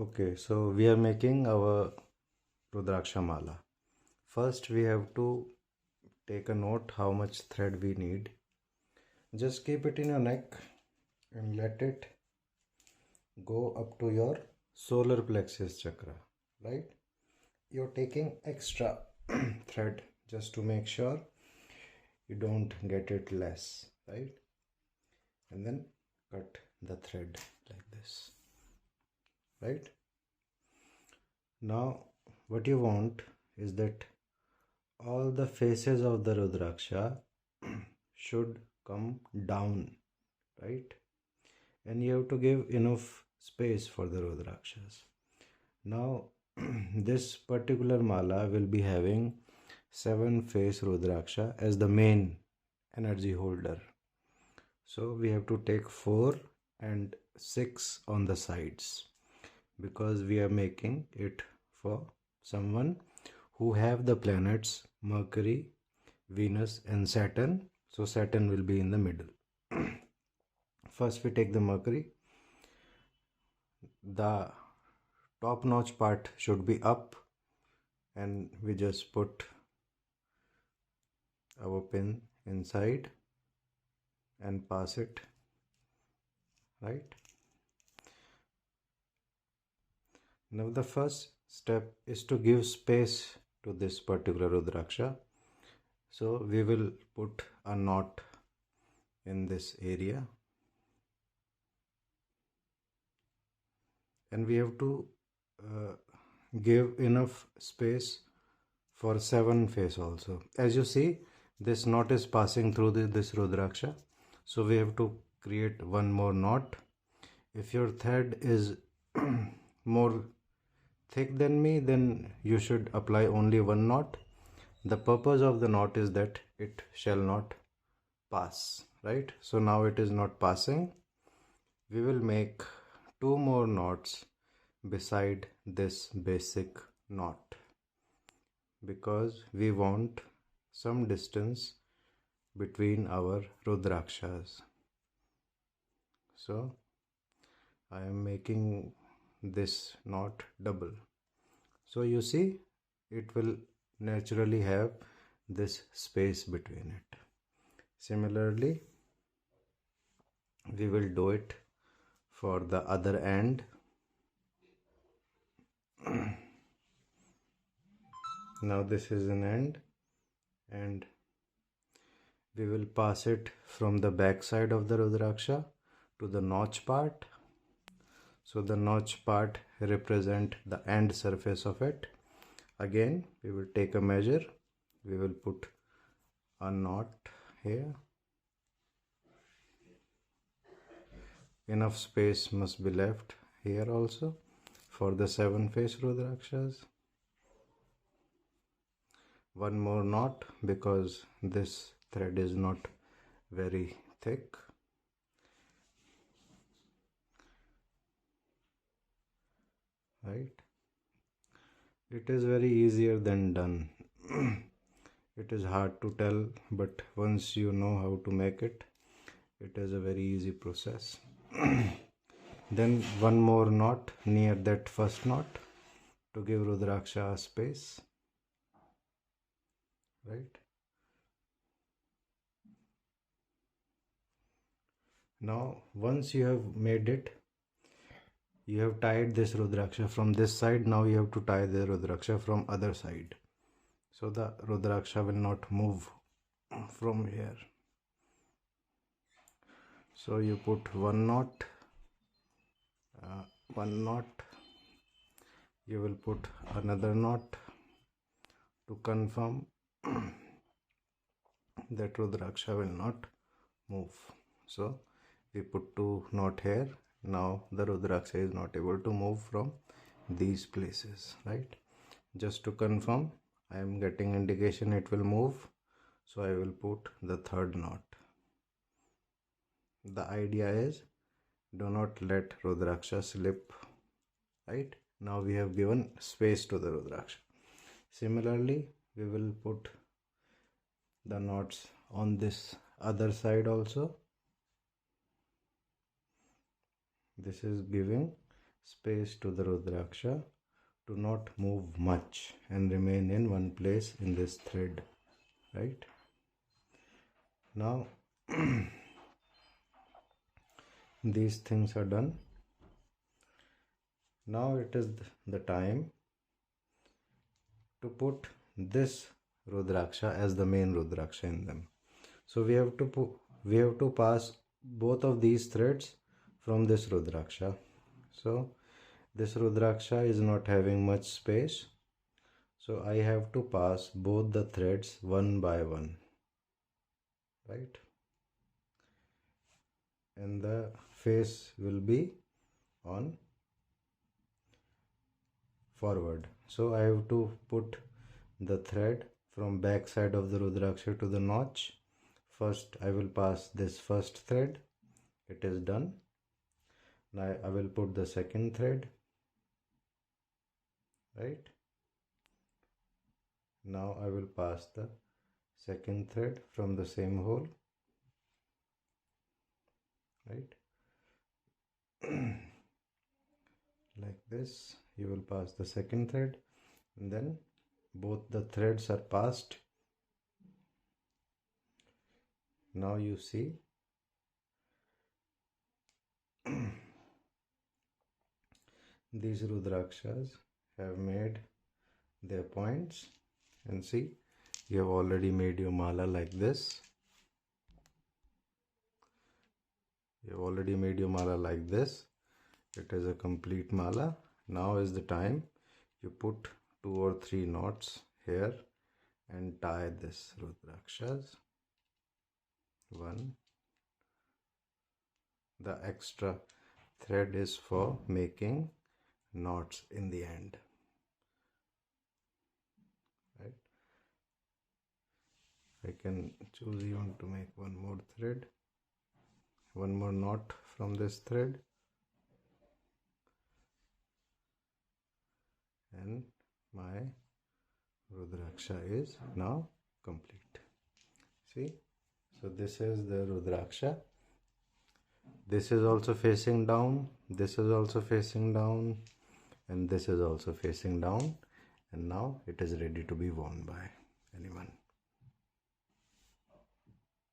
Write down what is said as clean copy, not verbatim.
Okay, so we are making our Rudraksha mala. First, we have to take a note how much thread we need. Just keep it in your neck and let it go up to your solar plexus chakra, right? You're taking extra thread just to make sure you don't get it less, right? And then cut the thread like this, right? Now, what you want is that all the faces of the Rudraksha should come down, right? And you have to give enough space for the Rudrakshas. Now, this particular mala will be having 7 face Rudraksha as the main energy holder. So we have to take 4 and 6 on the sides because we are making it for someone who have the planets Mercury, Venus and Saturn. So Saturn will be in the middle. First we take the Mercury. The top notch part should be up and we just put our pin inside and pass it, right? Now the first step is to give space to this particular Rudraksha. So we will put a knot in this area and we have to give enough space for 7 face also. As you see, this knot is passing through this Rudraksha, so we have to create one more knot. If your thread is more thick than me, then you should apply only one knot. The purpose of the knot is that it shall not pass, right? So now it is not passing. We will make 2 more knots beside this basic knot because we want some distance between our Rudrakshas. So I am making this knot double. So you see, it will naturally have this space between it. Similarly, we will do it for the other end. Now this is an end and we will pass it from the back side of the Rudraksha to the notch part. So the notch part represent the end surface of it. Again, we will take a measure. We will put a knot here. Enough space must be left here also for the 7 face Rudrakshas. One more knot because this thread is not very thick. Right? It is very easier than done. It is hard to tell, but once you know how to make it, it is a very easy process. Then one more knot near that first knot to give Rudraksha a space, right? Now once you have made it, you have tied this Rudraksha from this side. Now you have to tie the Rudraksha from other side, so the Rudraksha will not move from here. So you put one knot, you will put another knot to confirm that Rudraksha will not move. So we put 2 knot here. Now the Rudraksha is not able to move from these places, right? Just to confirm, I am getting indication it will move, so I will put the 3rd knot. The idea is, do not let Rudraksha slip, right? Now we have given space to the Rudraksha. Similarly, we will put the knots on this other side also. This is giving space to the Rudraksha to not move much and remain in one place in this thread, right? Now these things are done. Now it is the time to put this Rudraksha as the main Rudraksha in them. So we have to pass both of these threads from this Rudraksha. So this Rudraksha is not having much space, so I have to pass both the threads one by one, right? And the face will be on forward. So I have to put the thread from back side of the Rudraksha to the notch. First I will pass this first thread. It is done. Now I will put the second thread, right? Now I will pass the second thread from the same hole, right? Like this you will pass the second thread, and then both the threads are passed. Now you see these Rudrakshas have made their points, and see, you have already made your mala like this. You have already made your mala like this. It is a complete mala. Now is the time you put 2 or 3 knots here and tie this Rudrakshas. One. The extra thread is for making knots in the end, right? I can choose even to make one more thread, one more knot from this thread, and my Rudraksha is now complete. See, so this is the Rudraksha. This is also facing down, this is also facing down, and this is also facing down, and now it is ready to be worn by anyone.